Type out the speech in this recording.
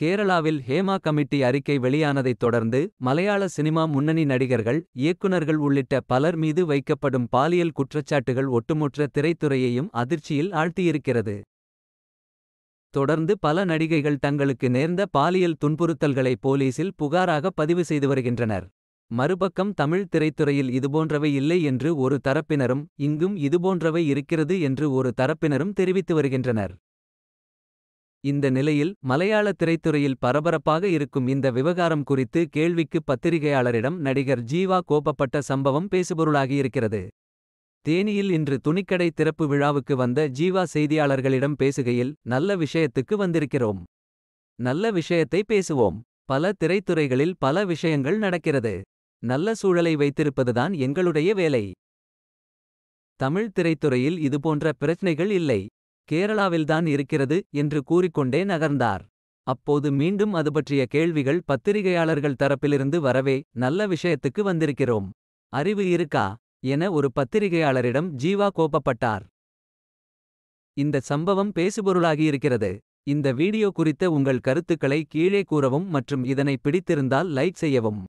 கேரளாவில் ஹேமா கமிட்டி அறிக்கை வெளியானதைத் தொடர்ந்து மலையாள சினிமா முன்னணி நடிகர்கள், இயக்குனர்கள் உள்ளிட்ட பலர் மீது வைக்கப்படும் பாலியல் குற்றச்சாட்டுகள் ஒட்டுமொத்த திரைத்துறையையும் அதிர்ச்சியில் ஆழ்த்தியிருக்கிறது. தொடர்ந்து பல நடிகைகள் தங்களுக்கு நேர்ந்த பாலியல் துன்புறுத்தல்களை போலீசில் புகாராக பதிவு செய்து வருகின்றனர். மறுபக்கம் தமிழ் திரைத்துறையில் இதுபோன்றவை இல்லை என்று ஒரு தரப்பினரும், இங்கும் இதுபோன்றவை இருக்கிறது என்று ஒரு தரப்பினரும் தெரிவித்து வருகின்றனர். இந்த நிலையில் மலையாள திரைத்துறையில் பரபரப்பாக இருக்கும் இந்த விவகாரம் குறித்து கேள்விக்கு பத்திரிகையாளரிடம் நடிகர் ஜீவா கோபப்பட்ட சம்பவம் பேசுபொருளாகியிருக்கிறது. தேனியில் இன்று துணிக்கடை திறப்பு விழாவுக்கு வந்த ஜீவா செய்தியாளர்களிடம் பேசுகையில், நல்ல விஷயத்துக்கு வந்திருக்கிறோம். நல்ல விஷயத்தை பேசுவோம். பல திரைத்துறைகளில் பல விஷயங்கள் நடக்கிறது. நல்ல சூழலை வைத்திருப்பதுதான் எங்களுடைய வேலை. தமிழ் திரைத்துறையில் இதுபோன்ற பிரச்னைகள் இல்லை. கேரளாவில்தான் இருக்கிறது என்று கூறிக்கொண்டே நகர்ந்தார். அப்போது மீண்டும் அதுபற்றிய கேள்விகள் பத்திரிகையாளர்கள் தரப்பிலிருந்து வரவே, நல்ல விஷயத்துக்கு வந்திருக்கிறோம். அறிவு இருக்கா என ஒரு பத்திரிகையாளரிடம் ஜீவா கோபப்பட்டார். இந்த சம்பவம் பேசுபொருளாகியிருக்கிறது. இந்த வீடியோ குறித்த உங்கள் கருத்துக்களை கீழே கூறவும் மற்றும் இதனை பிடித்திருந்தால் லைக் செய்யவும்.